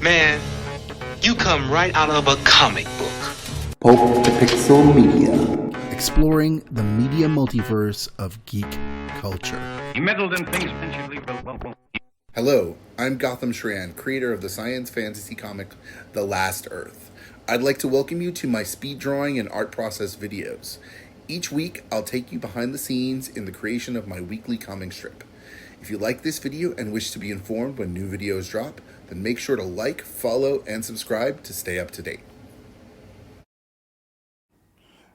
Man, you come right out of a comic book. Pulp to Pixel Media. Exploring the media multiverse of geek culture. He meddled in things potentially. Hello, I'm Gotham Shran, creator of the science fantasy comic The Last Earth. I'd like to welcome you to my speed drawing and art process videos. Each week, I'll take you behind the scenes in the creation of my weekly comic strip. If you like this video and wish to be informed when new videos drop, then make sure to like, follow, and subscribe to stay up to date.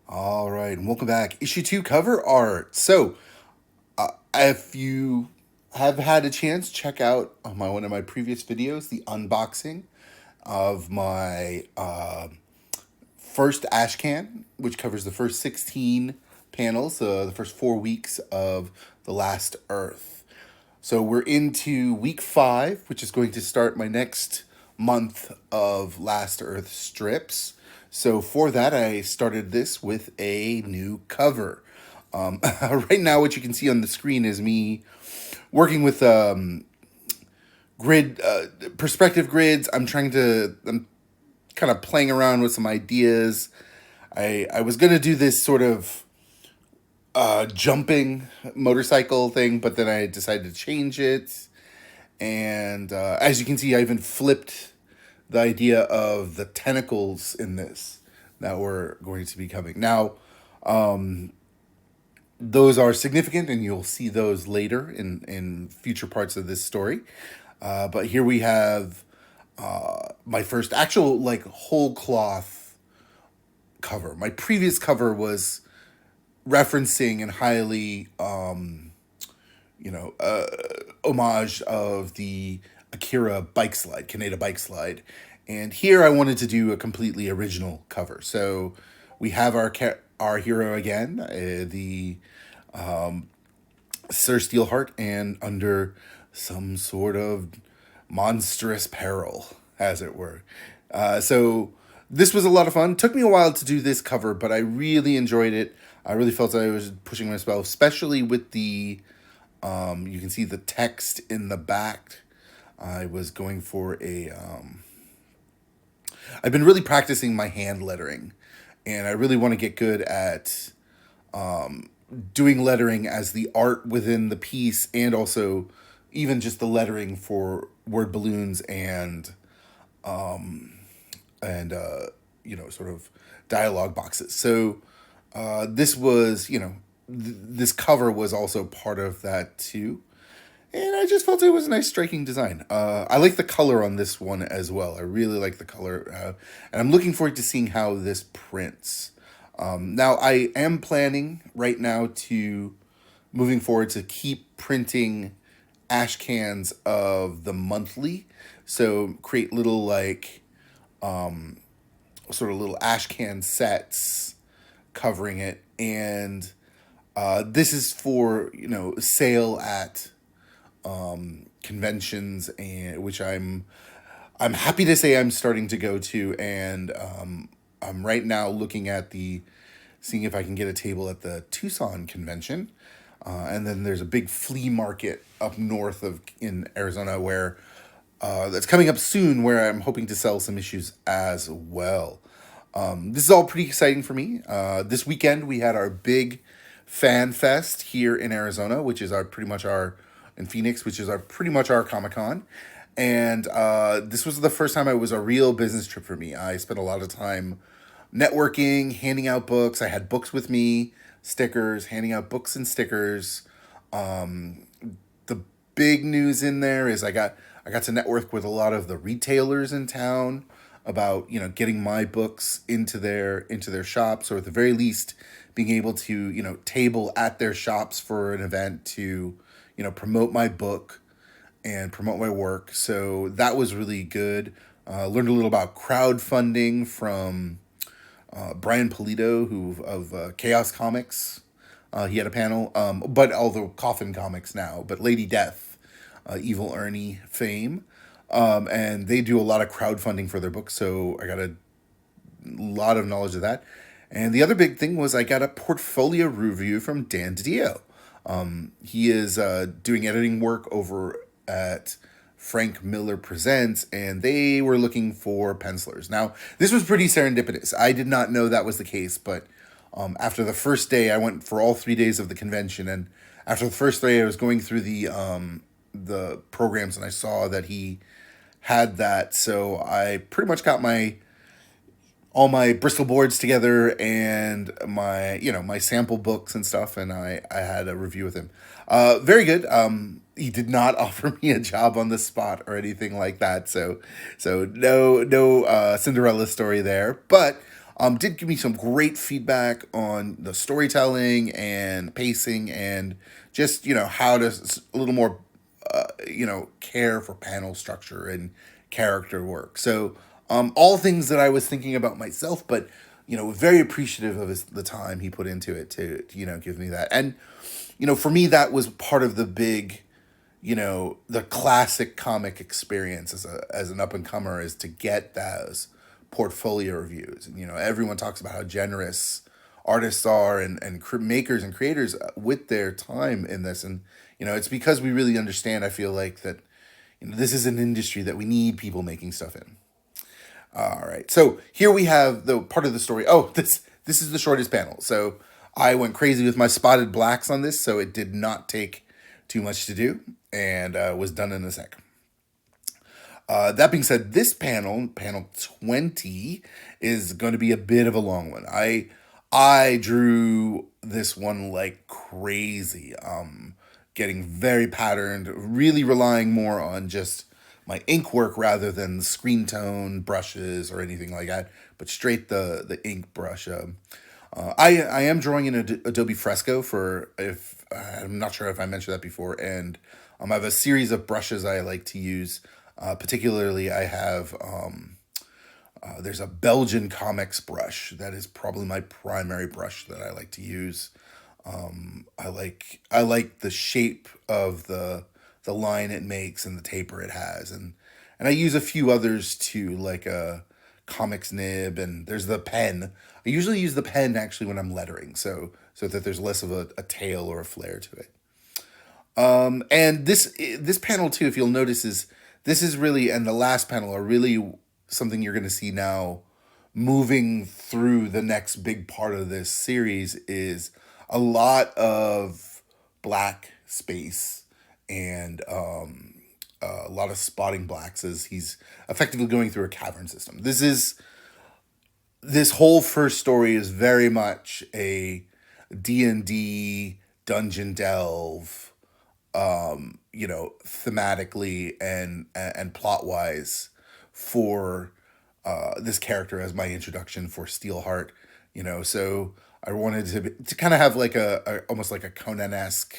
All right, and welcome back. Issue 2 cover art. So, if you have had a chance, check out one of my previous videos, the unboxing of my first Ashcan, which covers the first 16 panels, the first 4 weeks of The Last Earth. So we're into week 5, which is going to start my next month of Last Earth strips. So for that, I started this with a new cover. Right now, what you can see on the screen is me working with perspective grids. I'm kind of playing around with some ideas. I was going to do this sort of jumping motorcycle thing, but then I decided to change it. And as you can see, I even flipped the idea of the tentacles in this that were going to be coming. Now, those are significant, and you'll see those later in future parts of this story. But here we have my first actual whole cloth cover. My previous cover was referencing and highly homage of the Akira bike slide, Kaneda bike slide. And here I wanted to do a completely original cover. So we have our hero again, the Sir Steelheart, and under some sort of monstrous peril, as it were. So this was a lot of fun. Took me a while to do this cover, but I really enjoyed it. I really felt I was pushing myself, especially with the, you can see the text in the back. I was going for I've been really practicing my hand lettering, and I really want to get good at doing lettering as the art within the piece, and also even just the lettering for word balloons and sort of dialogue boxes. So this was, this cover was also part of that too. And I just felt it was a nice striking design. I like the color on this one as well. I really like the color. And I'm looking forward to seeing how this prints. Now, I am planning right now moving forward to keep printing ash cans of the monthly. So create little sort of little ash can sets covering it. And this is for, sale at conventions, and which I'm happy to say I'm starting to go to, and I'm right now looking at seeing if I can get a table at the Tucson convention, and then there's a big flea market up north in Arizona where that's coming up soon, where I'm hoping to sell some issues as well. This is all pretty exciting for me. This weekend we had our big fan fest here in Arizona, which is in Phoenix, which is pretty much our Comic-Con. And this was the first time it was a real business trip for me. I spent a lot of time networking, handing out books. I had books with me, stickers, handing out books and stickers. The big news in there is I got to network with a lot of the retailers in town about, getting my books into their shops, or at the very least being able to, table at their shops for an event to, promote my book and promote my work. So that was really good. Learned a little about crowdfunding from Brian Polito, of Chaos Comics. He had a panel, but although Coffin Comics now, but Lady Death, Evil Ernie fame. And they do a lot of crowdfunding for their books, so I got a lot of knowledge of that. And the other big thing was I got a portfolio review from Dan DiDio. He is doing editing work over at Frank Miller Presents, and they were looking for pencilers. Now, this was pretty serendipitous. I did not know that was the case, but after the first day, I went for all 3 days of the convention, and after the first day, I was going through the programs, and I saw that he had that. So I pretty much got all my Bristol boards together and my sample books and stuff, and I had a review with him. Very good. He did not offer me a job on the spot or anything like that, so no Cinderella story there, but did give me some great feedback on the storytelling and pacing and just how to a little more care for panel structure and character work. So all things that I was thinking about myself, but very appreciative of the time he put into it to give me that. And for me, that was part of the big, the classic comic experience as an up and comer, is to get those portfolio reviews. And everyone talks about how generous artists are and makers and creators with their time in this, and it's because we really understand, I feel like, that this is an industry that we need people making stuff in. All right, so here we have the part of the story. Oh, this is the shortest panel. So I went crazy with my spotted blacks on this, so it did not take too much to do, and was done in a sec. That being said, this panel 20, is going to be a bit of a long one. I drew this one like crazy, getting very patterned, really relying more on just my ink work rather than screen tone brushes or anything like that, but straight the ink brush. I am drawing in Adobe Fresco I'm not sure if I mentioned that before, and I have a series of brushes I like to use. Particularly, I have there's a Belgian comics brush that is probably my primary brush that I like to use. I like the shape of the line it makes and the taper it has, and I use a few others too, like a comics nib, and there's the pen. I usually use the pen actually when I'm lettering, so that there's less of a tail or a flare to it. And this panel too, if you'll notice, this is really, and the last panel are really something you're going to see now moving through the next big part of this series, is a lot of black space and a lot of spotting blacks as he's effectively going through a cavern system. This whole first story is very much a D&D dungeon delve, thematically and plot wise for this character as my introduction for Steelheart. So I wanted to kind of have like almost like a Conan-esque,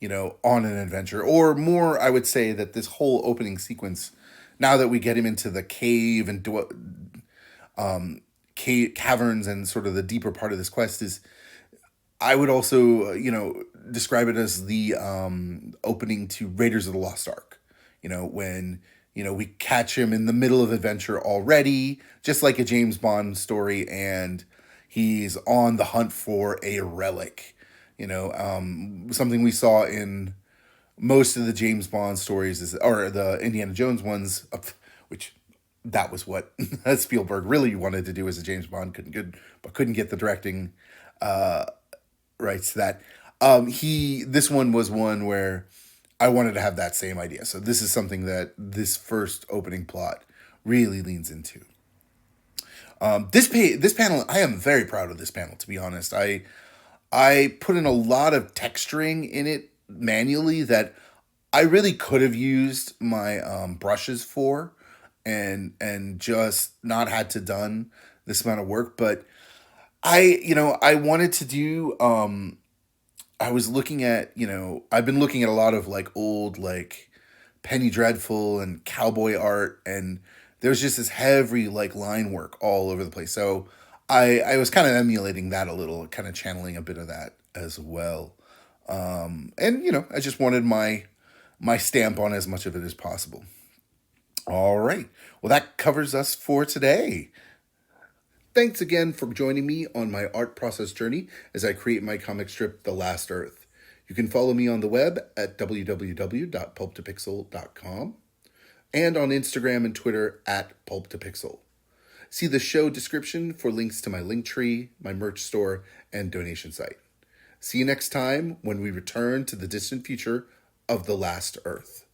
on an adventure, or more. I would say that this whole opening sequence, now that we get him into the cave and caverns and sort of the deeper part of this quest, is I would also, describe it as the opening to Raiders of the Lost Ark. When, we catch him in the middle of adventure already, just like a James Bond story, and he's on the hunt for a relic. Something we saw in most of the James Bond stories or the Indiana Jones ones, which that was what Spielberg really wanted to do as a James Bond, couldn't get the directing rights to that. This one was one where I wanted to have that same idea. So this is something that this first opening plot really leans into. This panel, I am very proud of this panel, to be honest. I put in a lot of texturing in it manually that I really could have used my brushes for and just not had to done this amount of work. But I wanted to do, I was looking at, I've been looking at a lot of like old, like Penny Dreadful and cowboy art, and there's just this heavy like line work all over the place. So I was kind of emulating that a little, kind of channeling a bit of that as well. And I just wanted my stamp on as much of it as possible. All right. Well, that covers us for today. Thanks again for joining me on my art process journey as I create my comic strip, The Last Earth. You can follow me on the web at www.pulptopixel.com. and on Instagram and Twitter at Pulp to Pixel. See the show description for links to my Linktree, my merch store, and donation site. See you next time when we return to the distant future of the last Earth.